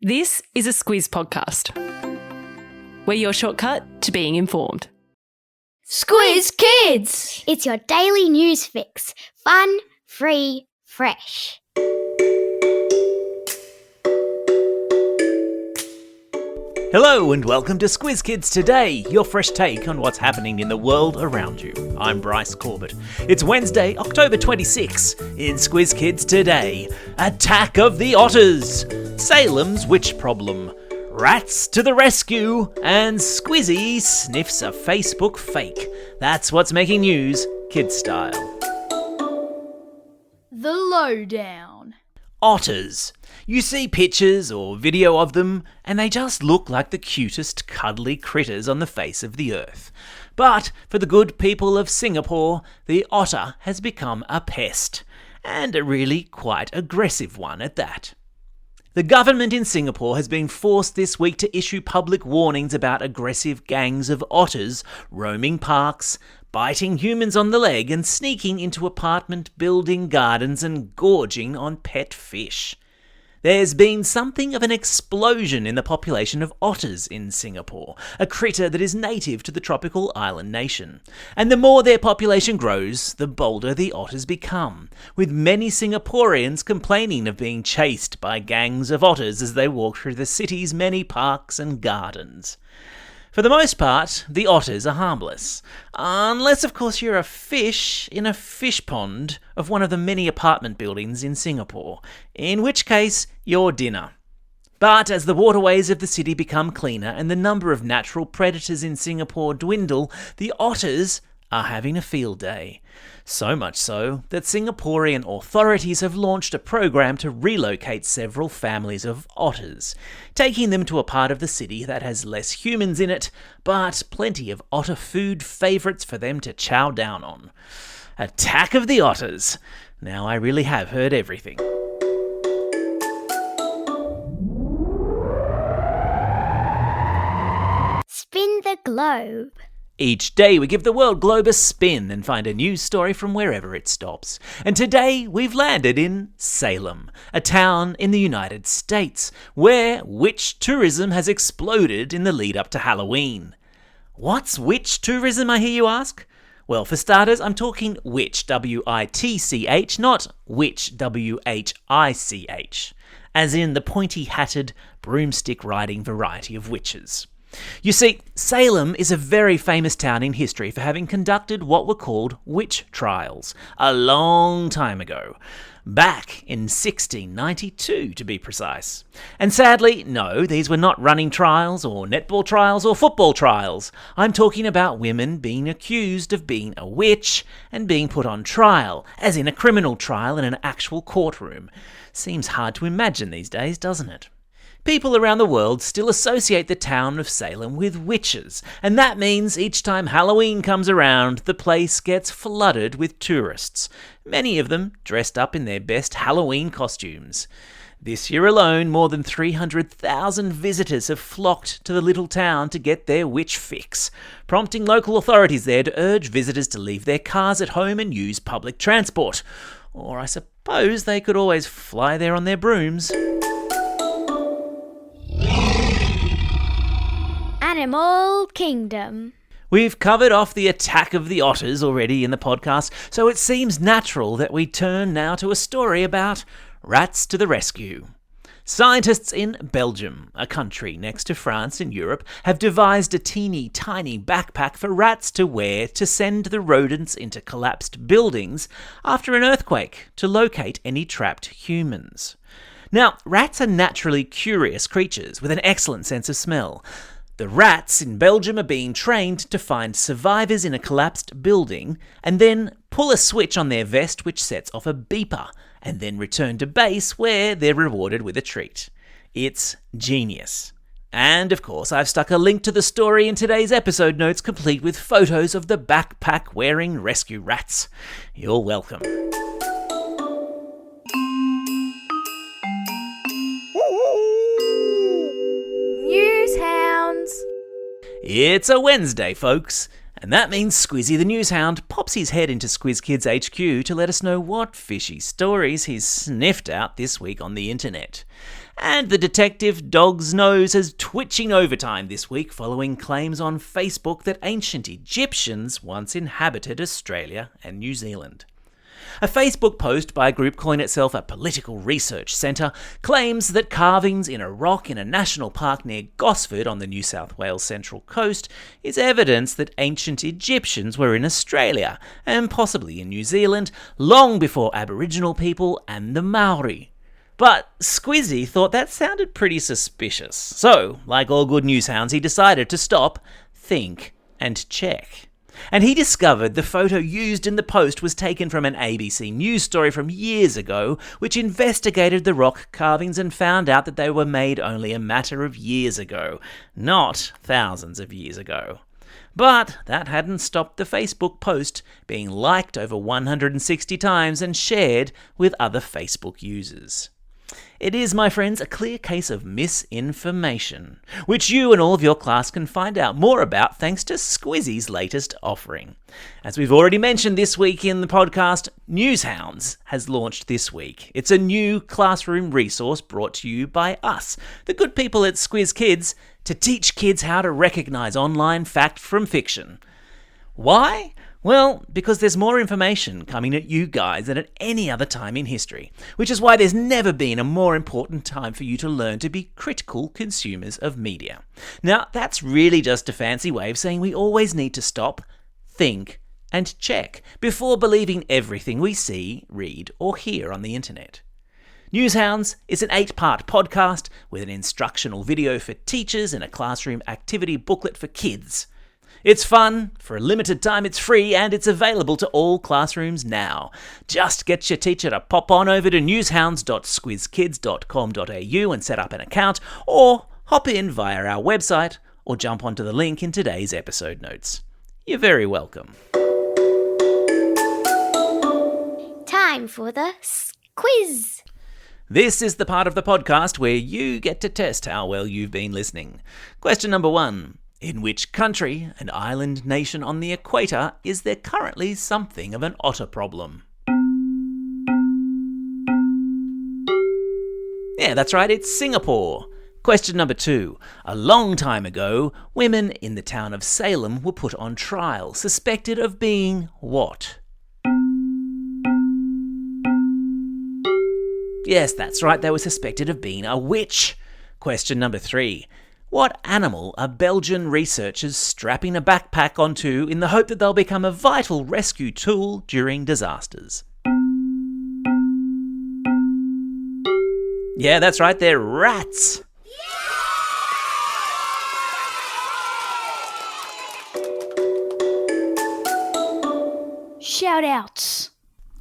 This is a Squiz podcast. We're your shortcut to being informed. Squiz Kids! It's your daily news fix. Fun, free, fresh. Hello and welcome to Squiz Kids Today, your fresh take on what's happening in the world around you. I'm Bryce Corbett. It's Wednesday, October 26. In Squiz Kids Today, Attack of the Otters, Salem's witch problem, rats to the rescue, and Squizzy sniffs a Facebook fake. That's what's making news, kid style. The lowdown. Otters. You see pictures or video of them, and they just look like the cutest, cuddly critters on the face of the earth. But for the good people of Singapore, the otter has become a pest, and a really quite aggressive one at that. The government in Singapore has been forced this week to issue public warnings about aggressive gangs of otters roaming parks, biting humans on the leg and sneaking into apartment building gardens and gorging on pet fish. There's been something of an explosion in the population of otters in Singapore, a critter that is native to the tropical island nation. And the more their population grows, the bolder the otters become, with many Singaporeans complaining of being chased by gangs of otters as they walk through the city's many parks and gardens. For the most part, the otters are harmless, unless of course you're a fish in a fish pond of one of the many apartment buildings in Singapore, in which case you're dinner. But as the waterways of the city become cleaner and the number of natural predators in Singapore dwindle, the otters are having a field day. So much so that Singaporean authorities have launched a program to relocate several families of otters, taking them to a part of the city that has less humans in it, but plenty of otter food favourites for them to chow down on. Attack of the Otters. Now I really have heard everything. Spin the globe. Each day we give the world globe a spin and find a news story from wherever it stops. And today we've landed in Salem, a town in the United States, where witch tourism has exploded in the lead up to Halloween. What's witch tourism, I hear you ask? Well, for starters, I'm talking witch, W-I-T-C-H, not witch, W-H-I-C-H, as in the pointy-hatted, broomstick-riding variety of witches. You see, Salem is a very famous town in history for having conducted what were called witch trials a long time ago, back in 1692 to be precise. And sadly, no, these were not running trials or netball trials or football trials. I'm talking about women being accused of being a witch and being put on trial, as in a criminal trial in an actual courtroom. Seems hard to imagine these days, doesn't it? People around the world still associate the town of Salem with witches, and that means each time Halloween comes around, the place gets flooded with tourists, many of them dressed up in their best Halloween costumes. This year alone, more than 300,000 visitors have flocked to the little town to get their witch fix, prompting local authorities there to urge visitors to leave their cars at home and use public transport. Or I suppose they could always fly there on their brooms. Animal Kingdom. We've covered off the attack of the otters already in the podcast, so it seems natural that we turn now to a story about rats to the rescue. Scientists in Belgium, a country next to France in Europe, have devised a teeny tiny backpack for rats to wear to send the rodents into collapsed buildings after an earthquake to locate any trapped humans. Now, rats are naturally curious creatures with an excellent sense of smell. The rats in Belgium are being trained to find survivors in a collapsed building and then pull a switch on their vest which sets off a beeper and then return to base where they're rewarded with a treat. It's genius. And of course, I've stuck a link to the story in today's episode notes complete with photos of the backpack-wearing rescue rats. You're welcome. Newshounds. It's a Wednesday, folks, And that means Squizzy the Newshound pops his head into Squiz Kids HQ to let us know what fishy stories he's sniffed out this week on the internet. And the detective dog's nose is twitching overtime this week following claims on Facebook that ancient Egyptians once inhabited Australia and New Zealand. A Facebook post by a group calling itself a political research centre claims that carvings in a rock in a national park near Gosford on the New South Wales Central Coast is evidence that ancient Egyptians were in Australia, and possibly in New Zealand, long before Aboriginal people and the Maori. But Squizzy thought that sounded pretty suspicious, so, like all good newshounds, he decided to stop, think, and check. And he discovered the photo used in the post was taken from an ABC News story from years ago, which investigated the rock carvings and found out that they were made only a matter of years ago, not thousands of years ago. But that hadn't stopped the Facebook post being liked over 160 times and shared with other Facebook users. It is, my friends, a clear case of misinformation, which you and all of your class can find out more about thanks to Squizzy's latest offering. As we've already mentioned this week in the podcast, Newshounds has launched this week. It's a new classroom resource brought to you by us, the good people at Squiz Kids, to teach kids how to recognise online fact from fiction. Why? Well, because there's more information coming at you guys than at any other time in history, which is why there's never been a more important time for you to learn to be critical consumers of media. Now, that's really just a fancy way of saying we always need to stop, think, and check before believing everything we see, read, or hear on the internet. Newshounds is an 8-part podcast with an instructional video for teachers and a classroom activity booklet for kids. It's fun, for a limited time it's free, and it's available to all classrooms now. Just get your teacher to pop on over to newshounds.squizkids.com.au and set up an account, or hop in via our website, or jump onto the link in today's episode notes. You're very welcome. Time for the Squiz. This is the part of the podcast where you get to test how well you've been listening. Question number 1. In which country, an island nation on the equator, is there currently something of an otter problem? Yeah, that's right, it's Singapore. Question number 2. A long time ago, women in the town of Salem were put on trial, suspected of being what? Yes, that's right, they were suspected of being a witch. Question number 3. What animal are Belgian researchers strapping a backpack onto in the hope that they'll become a vital rescue tool during disasters? Yeah, that's right, they're rats. Shout outs.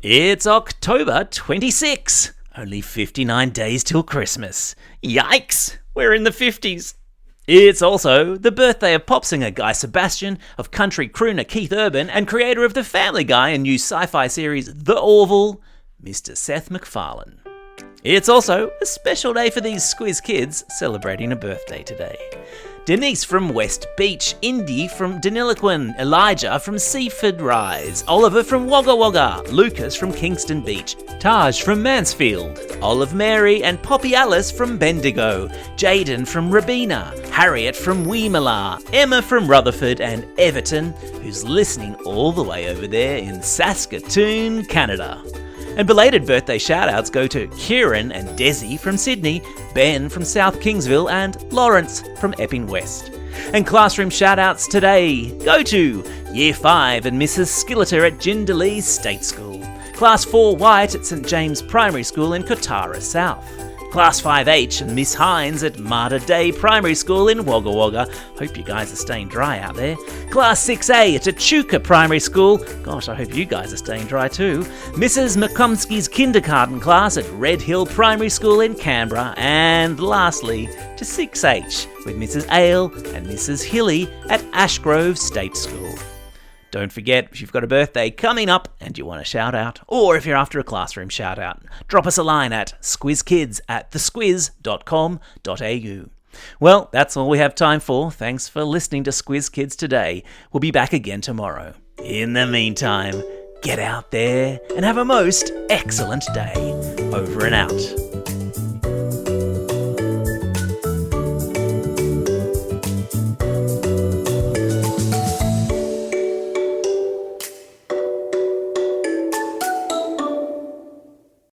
It's October 26. Only 59 days till Christmas. Yikes, we're in the 50s. It's also the birthday of pop singer Guy Sebastian, of country crooner Keith Urban, and creator of The Family Guy and new sci-fi series The Orville, Mr. Seth MacFarlane. It's also a special day for these Squiz kids celebrating a birthday today. Denise from West Beach, Indy from Deniliquin, Elijah from Seaford Rise, Oliver from Wagga Wagga, Lucas from Kingston Beach, Taj from Mansfield, Olive Mary and Poppy Alice from Bendigo, Jaden from Rabina, Harriet from Weemala, Emma from Rutherford, and Everton, who's listening all the way over there in Saskatoon, Canada. And belated birthday shout-outs go to Kieran and Desi from Sydney, Ben from South Kingsville, and Lawrence from Epping West. And classroom shout-outs today go to Year 5 and Mrs. Skilleter at Jindalee State School, Class 4 White at St James Primary School in Kotara South, Class 5H and Miss Hines at Mater Day Primary School in Wagga Wagga. Hope you guys are staying dry out there. Class 6A at Echuca Primary School. Gosh, I hope you guys are staying dry too. Mrs. McComsky's kindergarten class at Red Hill Primary School in Canberra. And lastly, to 6H with Mrs. Ale and Mrs. Hilly at Ashgrove State School. Don't forget, if you've got a birthday coming up and you want a shout out, or if you're after a classroom shout out, drop us a line at squizkids@thesquiz.com.au. Well, that's all we have time for. Thanks for listening to Squiz Kids today. We'll be back again tomorrow. In the meantime, get out there and have a most excellent day. Over and out.